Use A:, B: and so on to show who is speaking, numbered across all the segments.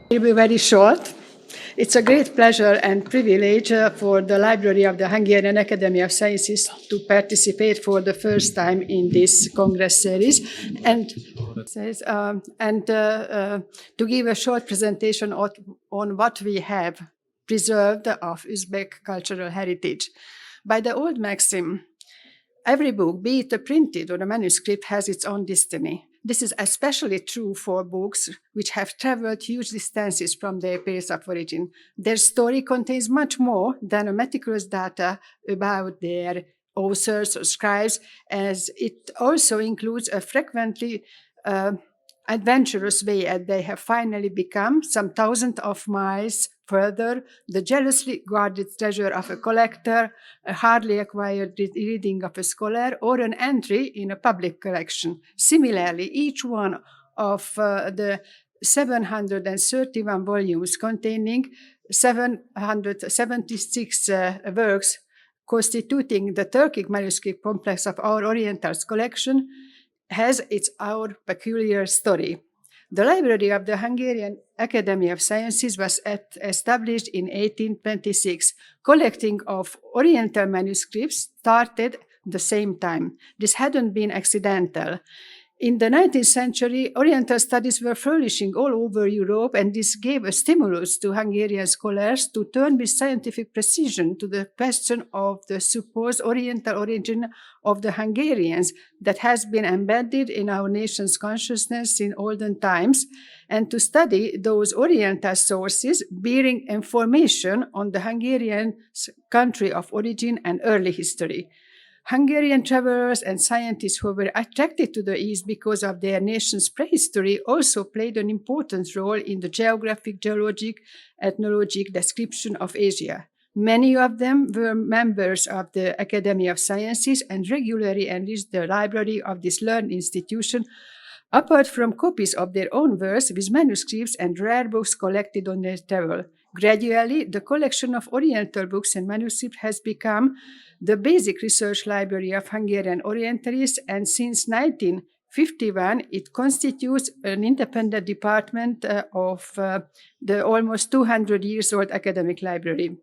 A: It will be very short. It's a great pleasure and privilege for the Library of the Hungarian Academy of Sciences to participate for the first time in this Congress series and to give a short presentation on what we have preserved of Uzbek cultural heritage. By the old maxim, every book, be it a printed or a manuscript, has its own destiny. This is especially true for books which have traveled huge distances from their place of origin. Their story contains much more than a meticulous data about their authors or scribes, as it also includes a frequently adventurous way as they have finally become, some thousands of miles further, the jealously guarded treasure of a collector, a hardly acquired reading of a scholar, or an entry in a public collection. Similarly, each one of the 731 volumes containing 776 works constituting the Turkic manuscript complex of our Oriental collection has its own peculiar story. The Library of the Hungarian Academy of Sciences was established in 1826. Collecting of Oriental manuscripts started the same time. This hadn't been accidental. In the 19th century, Oriental studies were flourishing all over Europe, and this gave a stimulus to Hungarian scholars to turn with scientific precision to the question of the supposed Oriental origin of the Hungarians that has been embedded in our nation's consciousness in olden times, and to study those Oriental sources bearing information on the Hungarian country of origin and early history. Hungarian travelers and scientists who were attracted to the East because of their nation's prehistory also played an important role in the geographic, geologic, ethnologic description of Asia. Many of them were members of the Academy of Sciences and regularly enriched the library of this learned institution, apart from copies of their own works with manuscripts and rare books collected on their travel. Gradually, the collection of Oriental books and manuscripts has become the basic research library of Hungarian Orientalists, and since 1951, it constitutes an independent department of the almost 200 years old academic library.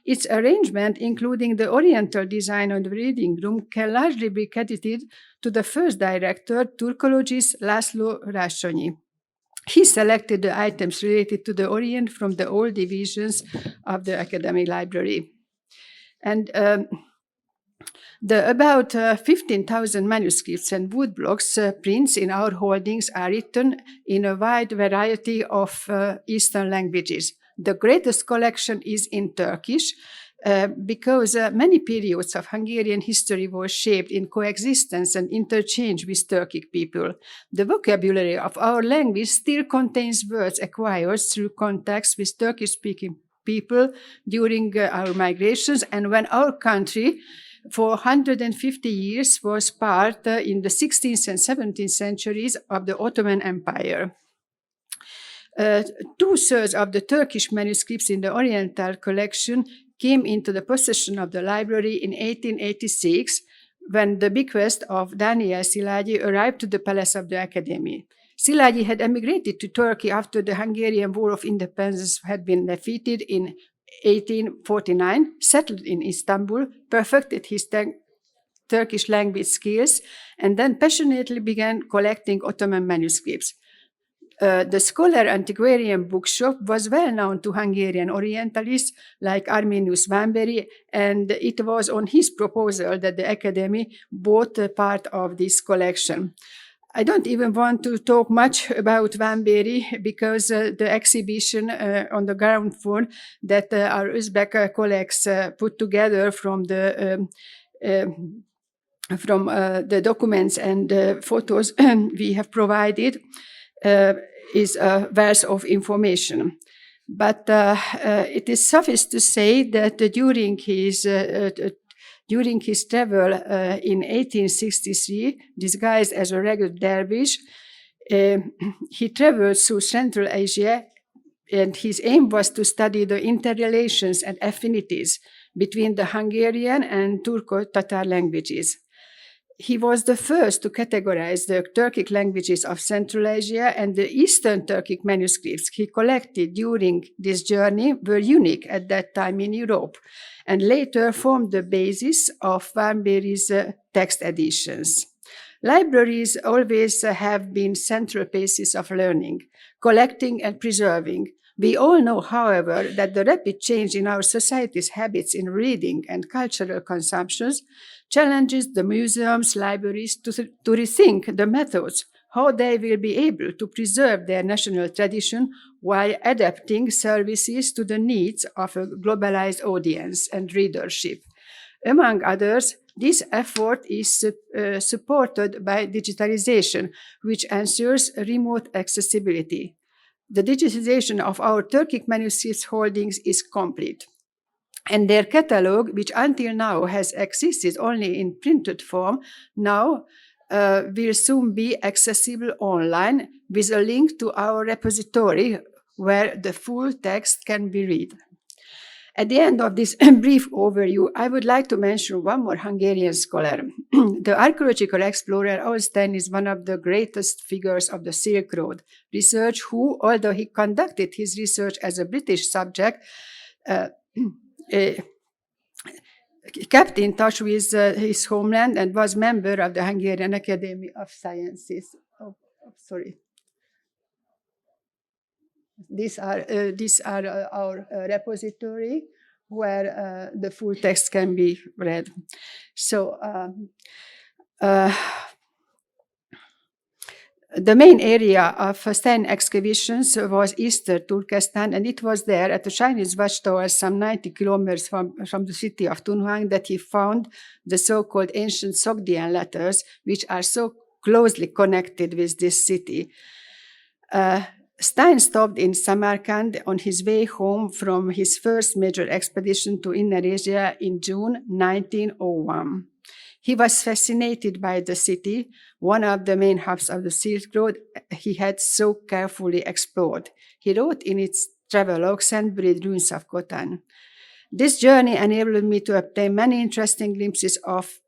A: Its arrangement, including the Oriental design of the reading room, can largely be credited to the first director, Turkologist László Rassonyi. He selected the items related to the Orient from the old divisions of the academic library. And the about 15,000 manuscripts and woodblocks prints in our holdings are written in a wide variety of Eastern languages. The greatest collection is in Turkish, because many periods of Hungarian history were shaped in coexistence and interchange with Turkic people. The vocabulary of our language still contains words acquired through contacts with Turkish-speaking people during our migrations, and when our country for 150 years was part in the 16th and 17th centuries of the Ottoman Empire. Two-thirds of the Turkish manuscripts in the Oriental collection came into the possession of the library in 1886, when the bequest of Daniel Szilágyi arrived to the palace of the Academy. Szilágyi had emigrated to Turkey after the Hungarian War of Independence had been defeated in 1849, settled in Istanbul, perfected his Turkish language skills, and then passionately began collecting Ottoman manuscripts. The Scholar Antiquarian Bookshop was well known to Hungarian Orientalists like Arminius Vambéry, and it was on his proposal that the Academy bought a part of this collection. I don't even want to talk much about Vambéry, because the exhibition on the ground floor that our Uzbek colleagues put together from the documents and photos we have provided is a wealth of information. But it is suffice to say that during his travel in 1863, disguised as a ragged dervish, he traveled through Central Asia, and his aim was to study the interrelations and affinities between the Hungarian and Turco-Tatar languages. he was the first to categorize the Turkic languages of Central Asia, and the Eastern Turkic manuscripts he collected during this journey were unique at that time in Europe, and later formed the basis of Värmberg's text editions. Libraries always have been central places of learning, collecting and preserving. We all know, however, that the rapid change in our society's habits in reading and cultural consumptions challenges the museums, libraries to rethink the methods, how they will be able to preserve their national tradition while adapting services to the needs of a globalized audience and readership. Among others, this effort is supported by digitalization, which ensures remote accessibility. The digitization of our Turkic manuscripts holdings is complete, and their catalogue, which until now has existed only in printed form, now will soon be accessible online with a link to our repository where the full text can be read. At the end of this brief overview, I would like to mention one more Hungarian scholar. The archaeological explorer Orstein is one of the greatest figures of the Silk Road research who, although he conducted his research as a British subject, kept in touch with his homeland and was member of the Hungarian Academy of Sciences. Sorry. These are our repository where the full text can be read. So the main area of Stein excavations was Eastern Turkestan, and it was there at the Chinese watchtower some 90 kilometers from the city of Tunhuang that he found the so-called ancient Sogdian letters, which are so closely connected with this city. Stein stopped in Samarkand on his way home from his first major expedition to Inner Asia in June 1901. He was fascinated by the city, one of the main hubs of the Silk Road he had so carefully explored. He wrote in its travelogue, Sandburied Ruins of Khotan. This journey enabled me to obtain many interesting glimpses of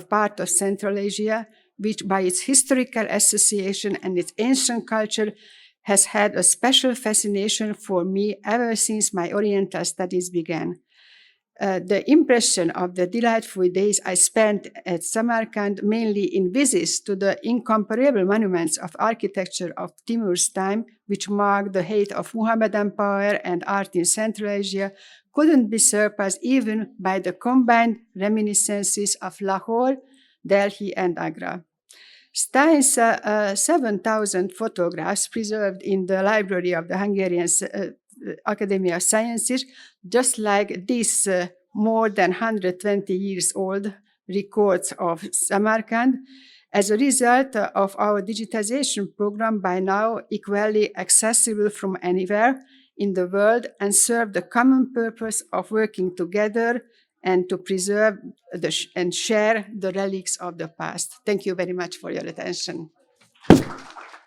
A: part of Central Asia, which by its historical association and its ancient culture has had a special fascination for me ever since my Oriental studies began. The impression of the delightful days I spent at Samarkand, mainly in visits to the incomparable monuments of architecture of Timur's time, which marked the height of Muhammadan power and art in Central Asia, couldn't be surpassed even by the combined reminiscences of Lahore, Delhi, and Agra. Stein's 7,000 photographs preserved in the library of the Hungarian Academy of Sciences, just like these more than 120 years old records of Samarkand, as a result of our digitization program, by now equally accessible from anywhere in the world, and serve the common purpose of working together and to preserve and share the relics of the past. Thank you very much for your attention.